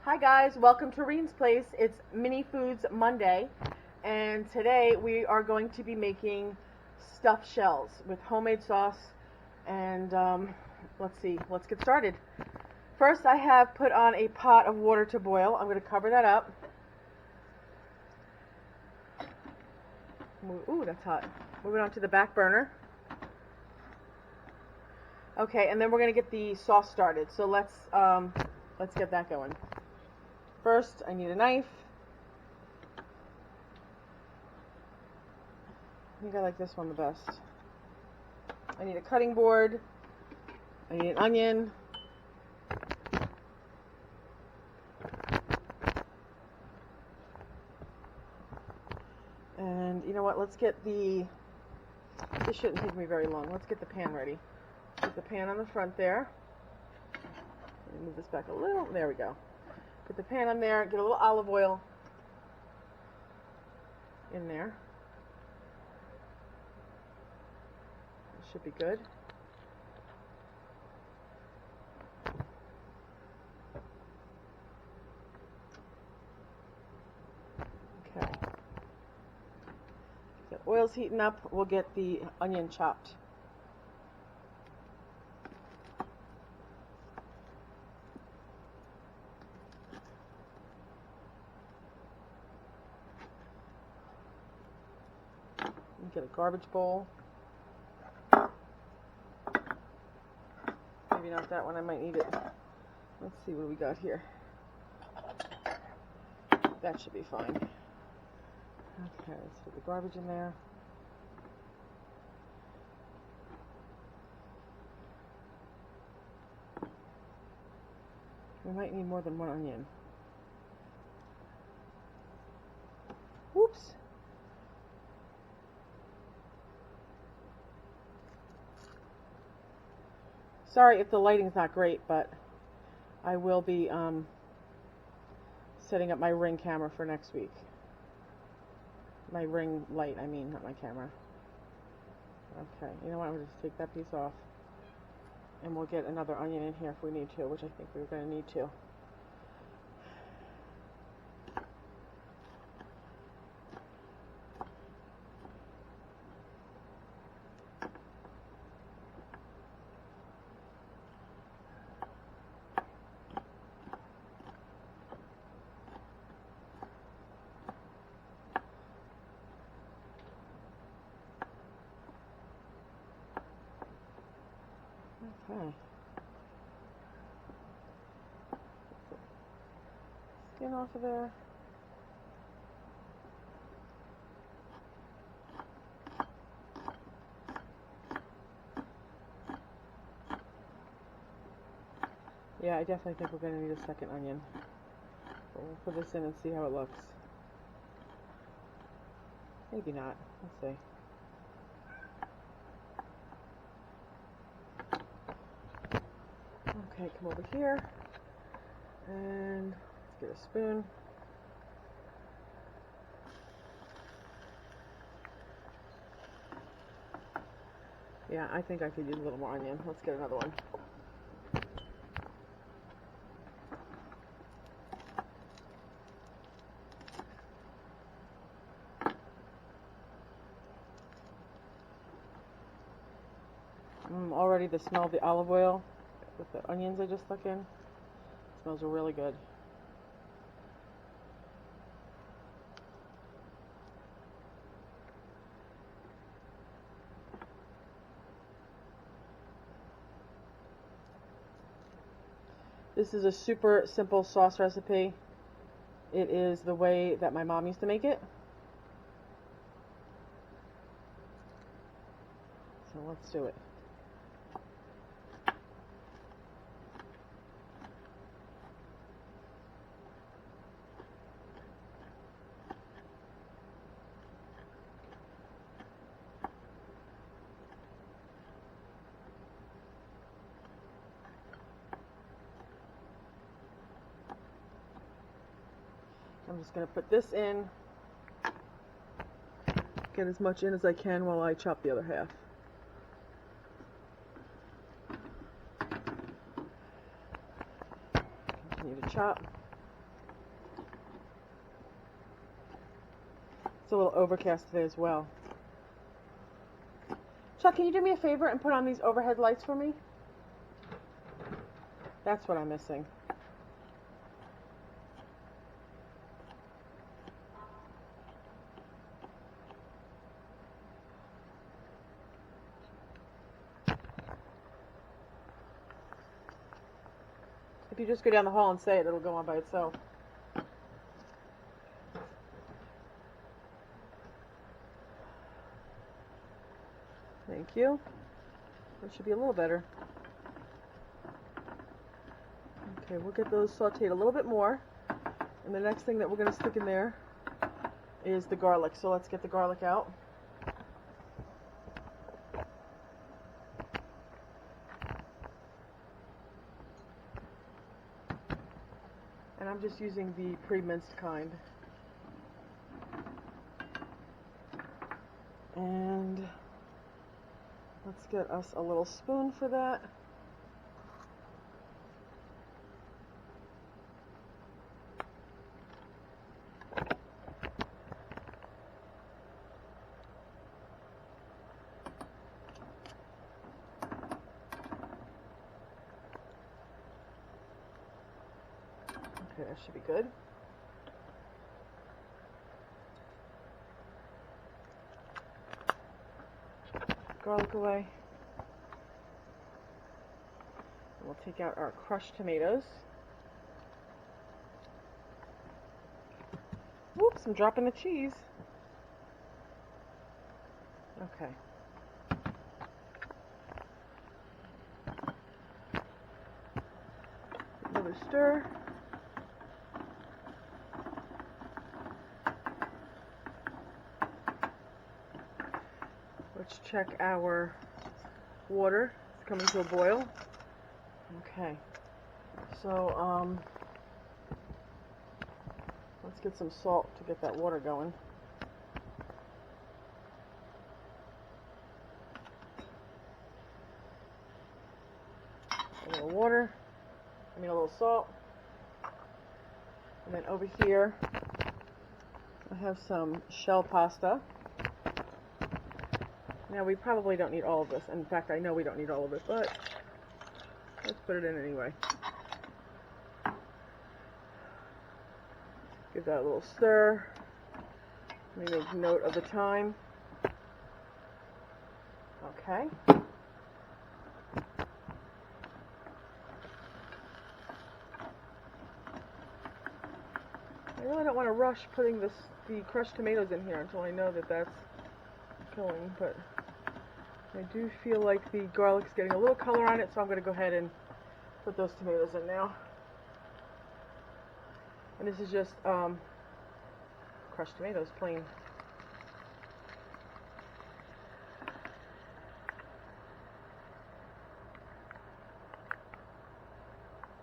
Hi guys, welcome to Reensplace. It's Mini Foods Monday, and today we are going to be making stuffed shells with homemade sauce. And let's get started. First, I have put on a pot of water to boil. I'm going to cover that up. Ooh, that's hot. Moving on to the back burner. Okay, and then we're going to get the sauce started. So let's get that going. First, I need a knife. I think I like this one the best. I need a cutting board. I need an onion. And you know what? Let's get this shouldn't take me very long. Let's get the pan ready. Put the pan on the front there. Let me move this back a little. There we go. Put the pan on there, get a little olive oil in there. It should be good. Okay. The oil's heating up. We'll get the onion chopped. Get a garbage bowl. Maybe not that one, I might need it. Let's see what we got here. That should be fine. Okay, let's put the garbage in there. We might need more than one onion. Whoops. Sorry if the lighting's not great, but I will be setting up my Ring camera for next week. My Ring light, I mean, not my camera. Okay, you know what, I'm going to just take that piece off. And we'll get another onion in here if we need to, which I think we're going to need to. Okay. Skin off of there. Yeah, I definitely think we're going to need a second onion. But we'll put this in and see how it looks. Maybe not. Let's see. Okay, come over here. And let's get a spoon. Yeah, I think I could use a little more onion. Let's get another one. Already the smell of the olive oil with the onions I just stuck in smells really good. This is a super simple sauce recipe. It is the way that my mom used to make it. So let's do it. I'm just going to put this in, get as much in as I can while I chop the other half. Continue to chop. It's a little overcast today as well. Chuck, can you do me a favor and put on these overhead lights for me? That's what I'm missing. If you just go down the hall and say it, it'll go on by itself. Thank you. That should be a little better. Okay, we'll get those sauteed a little bit more. And the next thing that we're going to stick in there is the garlic. So let's get the garlic out. And I'm just using the pre-minced kind. And let's get us a little spoon for that. Okay, that should be good. Garlic away. We'll take out our crushed tomatoes. Whoops, I'm dropping the cheese. Okay. Another stir. Let's check our water. It's coming to a boil. Okay. So, let's get some salt to get that water going. A little water. A little salt. And then over here, I have some shell pasta. Now we probably don't need all of this. In fact, I know we don't need all of it, but let's put it in anyway. Give that a little stir. Let me make note of the time. Okay. I really don't want to rush putting the crushed tomatoes in here until I know that that's going, but I do feel like the garlic's getting a little color on it, so I'm going to go ahead and put those tomatoes in now. And this is just crushed tomatoes, plain.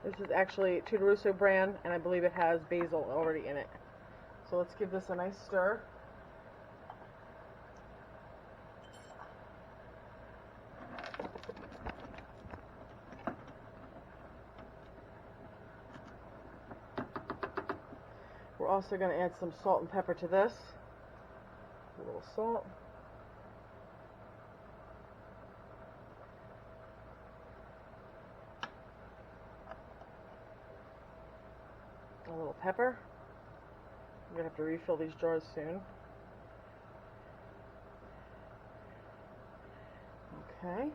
This is actually Tudorusso brand, and I believe it has basil already in it. So let's give this a nice stir. We're also going to add some salt and pepper to this. A little salt. A little pepper. I'm going to have to refill these jars soon. Okay.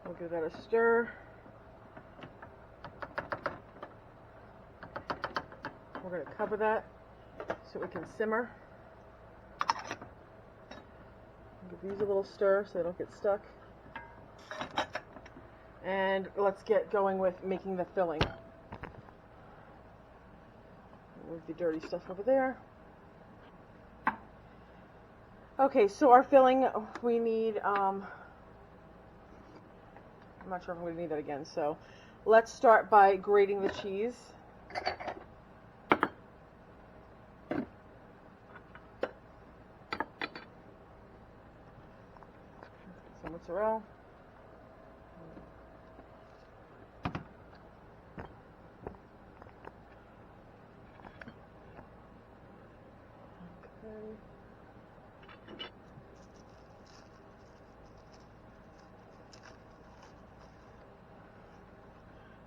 We'll give that a stir. We're going to cover that so it can simmer. Give these a little stir so they don't get stuck. And let's get going with making the filling. Move the dirty stuff over there. Okay, so our filling, we need, I'm not sure if I'm going to need that again, so let's start by grating the cheese. Some mozzarella.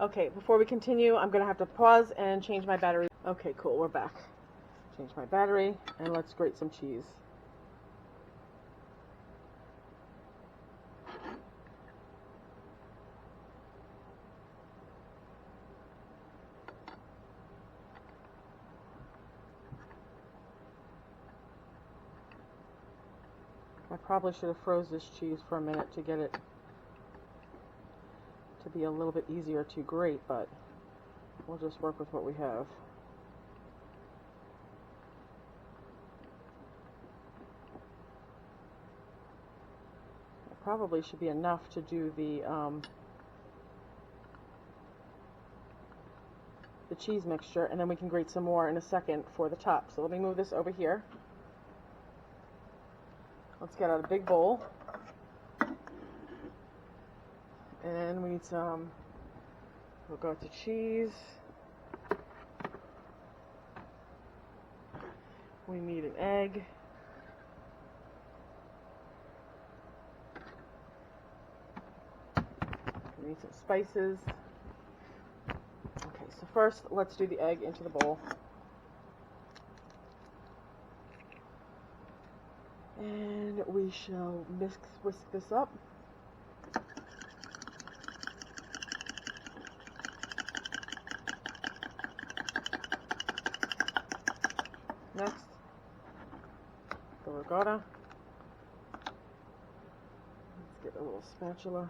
Okay, before we continue, I'm going to have to pause and change my battery. Okay, cool, we're back. Change my battery, and let's grate some cheese. I probably should have froze this cheese for a minute to get it to be a little bit easier to grate, but we'll just work with what we have. It probably should be enough to do the cheese mixture, and then we can grate some more in a second for the top. So let me move this over here. Let's get out a big bowl. And we need some, we'll go to cheese. We need an egg. We need some spices. Okay, so first let's do the egg into the bowl. And we shall whisk this up. Next, the ricotta. Let's get a little spatula.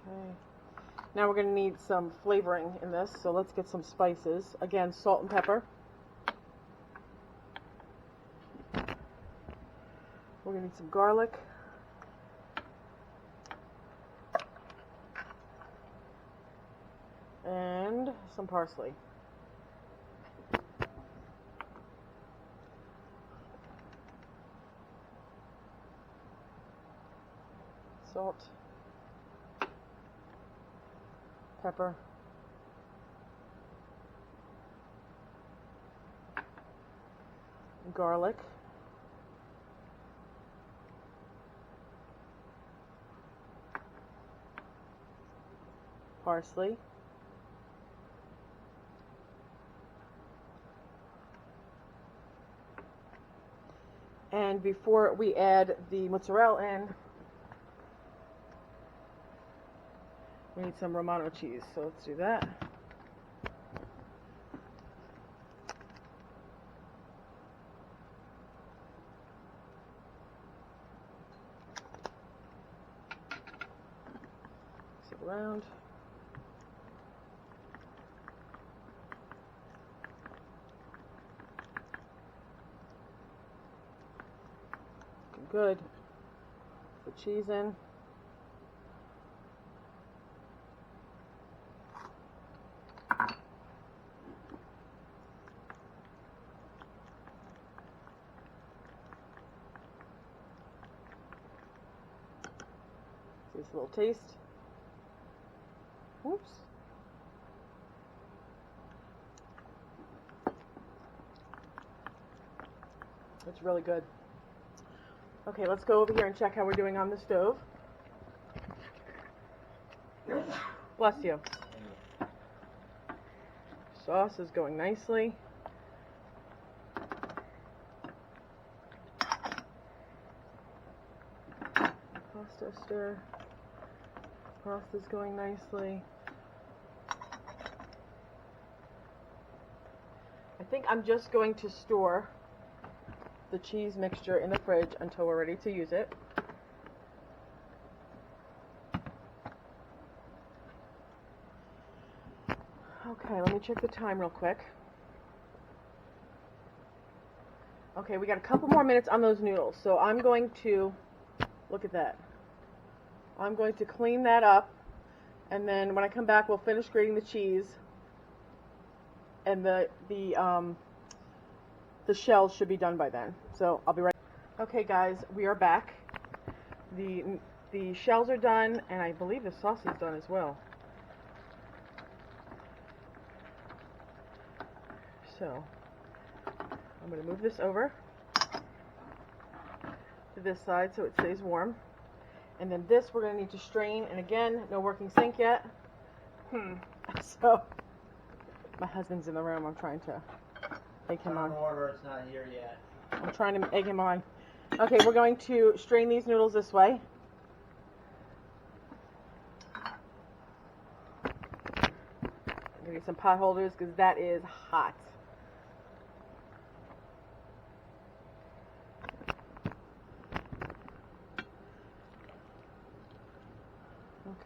Okay. Now we're going to need some flavoring in this, so let's get some spices. Again, salt and pepper. We're going to need some garlic. And some parsley. Salt. Pepper, garlic, parsley, and before we add the mozzarella in, we need some Romano cheese, so let's do that. Mix it around. Looking good. Put cheese in. Just a little taste. Oops. It's really good. Okay, let's go over here and check how we're doing on the stove. Bless you. Sauce is going nicely. Pasta stir. Pasta's going nicely. I think I'm just going to store the cheese mixture in the fridge until we're ready to use it. Okay, let me check the time real quick. Okay, we got a couple more minutes on those noodles, so I'm going to, look at that. I'm going to clean that up, and then when I come back, we'll finish grating the cheese, and the shells should be done by then. So I'll be right. Okay, guys, we are back, The the shells are done, and I believe the sauce is done as well. So I'm going to move this over to this side so it stays warm. And then this we're going to need to strain, and again, no working sink yet. So my husband's in the room. I'm trying to egg him on. It's not here yet. I'm trying to egg him on. Okay, we're going to strain these noodles this way. I'm going to get some pot holders because that is hot.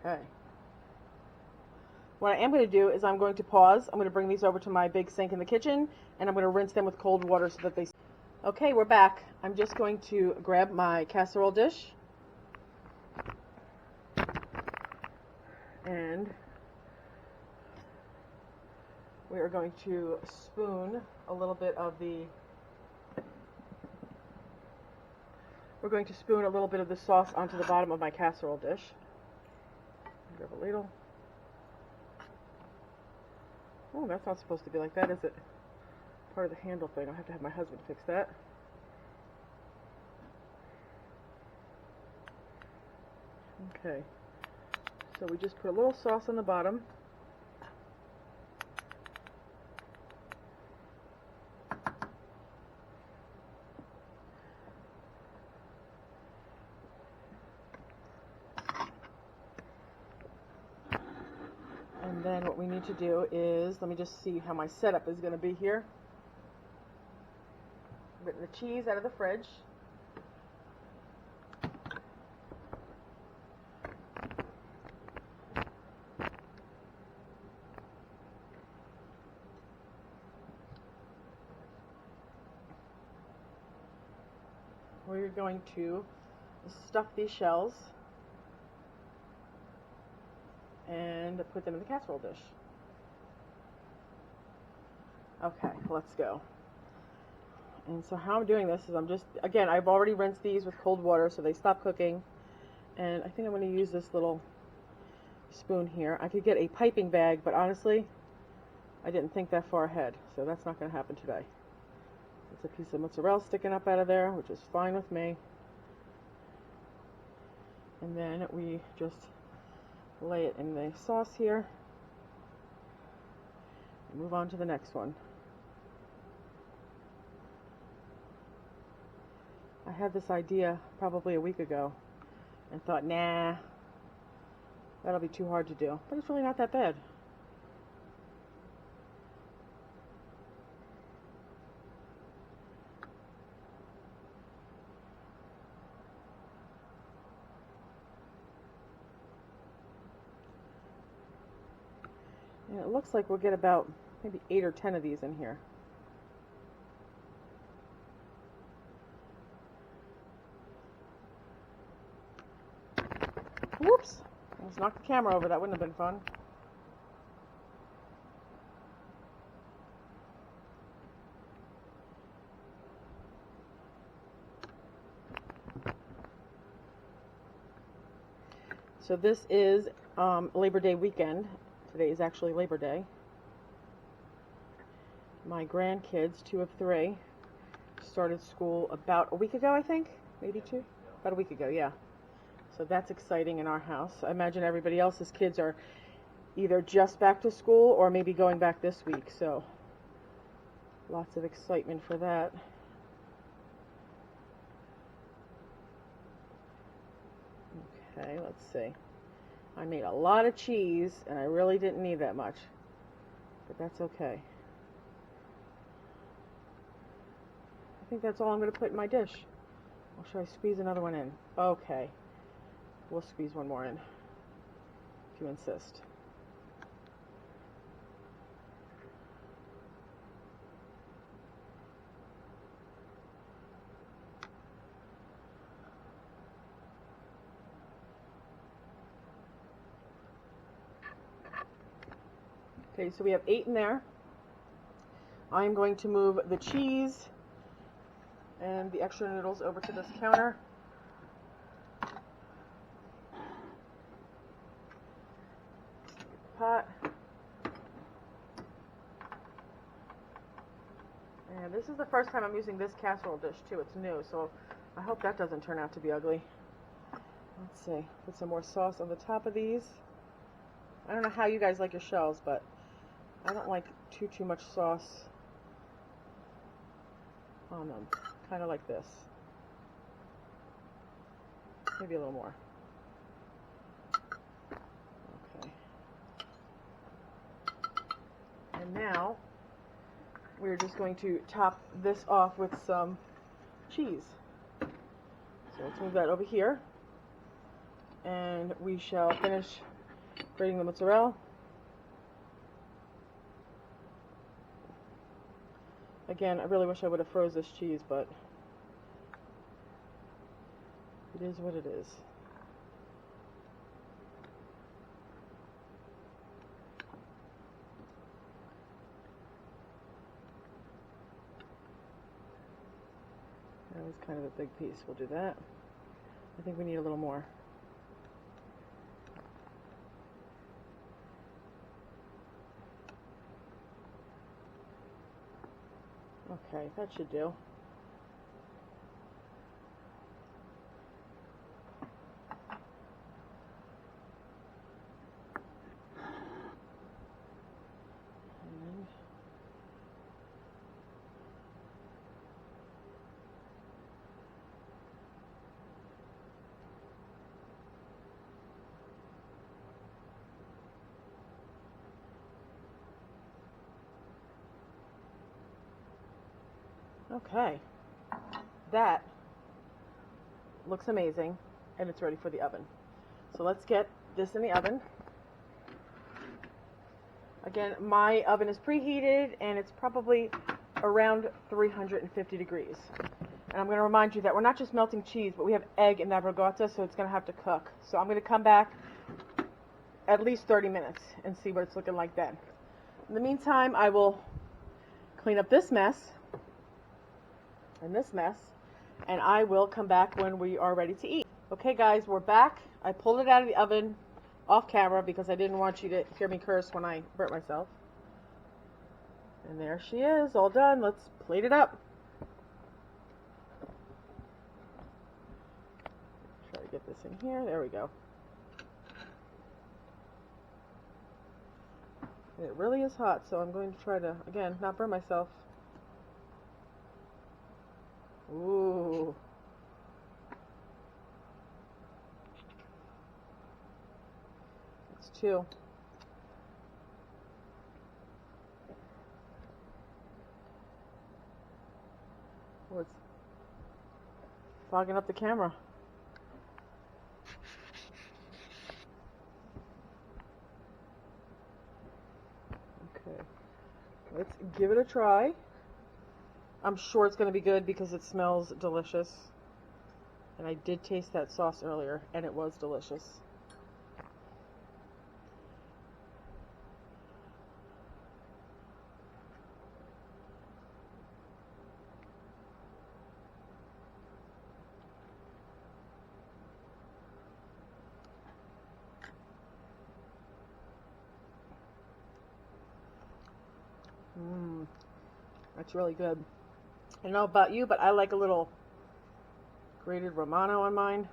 Okay. What I am going to do is I'm going to pause. I'm going to bring these over to my big sink in the kitchen, and I'm going to rinse them with cold water so that they... Okay, we're back. I'm just going to grab my casserole dish. And we are going to spoon a little bit of the... We're going to spoon a little bit of the sauce onto the bottom of my casserole dish. Grab a ladle. Oh, that's not supposed to be like that, is it? Part of the handle thing. I'll have to have my husband fix that. Okay. So we just put a little sauce on the bottom. And then what we need to do is, let me just see how my setup is going to be here. I've written the cheese out of the fridge. We're going to stuff these shells and put them in the casserole dish. Okay, let's go. And so how I'm doing this is I'm just, again, I've already rinsed these with cold water so they stop cooking. And I think I'm going to use this little spoon here. I could get a piping bag, but honestly, I didn't think that far ahead, so that's not going to happen today. It's a piece of mozzarella sticking up out of there, which is fine with me. And then we just lay it in the sauce here. And move on to the next one. I had this idea probably a week ago and thought, nah, that'll be too hard to do. But it's really not that bad. And it looks like we'll get about maybe 8 or 10 of these in here. Whoops! Almost knocked the camera over. That wouldn't have been fun. So this is Labor Day weekend. Today is actually Labor Day. My grandkids, 2 of 3, started school about a week ago, I think. Maybe 2? About a week ago, yeah. So that's exciting in our house. I imagine everybody else's kids are either just back to school or maybe going back this week. So lots of excitement for that. Okay, let's see. I made a lot of cheese, and I really didn't need that much. But that's okay. I think that's all I'm going to put in my dish. Or should I squeeze another one in? Okay. We'll squeeze one more in, if you insist. Okay, so we have 8 in there. I'm going to move the cheese and the extra noodles over to this counter. pot. And this is the first time I'm using this casserole dish too. It's new, so I hope that doesn't turn out to be ugly. Let's see. Put some more sauce on the top of these. I don't know how you guys like your shells, but I don't like too much sauce on them. Kind of like this. Maybe a little more. Okay. And now we're just going to top this off with some cheese. So let's move that over here. And we shall finish grating the mozzarella. Again, I really wish I would have froze this cheese, but it is what it is. That was kind of a big piece. We'll do that. I think we need a little more. Okay, that should do. Okay, that looks amazing, and it's ready for the oven. So let's get this in the oven. Again, my oven is preheated, and it's probably around 350 degrees. And I'm going to remind you that we're not just melting cheese, but we have egg in that ricotta, so it's going to have to cook. So I'm going to come back at least 30 minutes and see what it's looking like then. In the meantime, I will clean up this mess and this mess, and I will come back when we are ready to eat. Okay guys, we're back. I pulled it out of the oven off camera because I didn't want you to hear me curse when I burnt myself. And there she is, all done. Let's plate it up. Try to get this in here. There we go. And it really is hot, so I'm going to try to, again, not burn myself. Ooh. That's two. Oh, it's fogging up the camera. Okay. Let's give it a try. I'm sure it's going to be good because it smells delicious. And I did taste that sauce earlier, and it was delicious. That's really good. I don't know about you, but I like a little grated Romano on mine.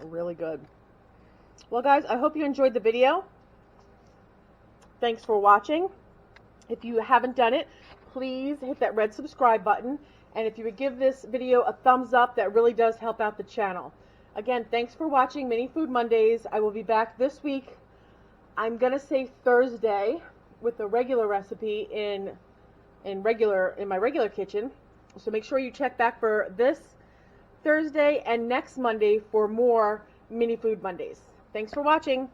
Really good. Well guys, I hope you enjoyed the video. Thanks for watching. If you haven't done it, please hit that red subscribe button. And if you would give this video a thumbs up, that really does help out the channel. Again, thanks for watching Mini Food Mondays. I will be back this week. I'm going to say Thursday with a regular recipe in my regular kitchen. So make sure you check back for this Thursday and next Monday for more Mini Food Mondays. Thanks for watching.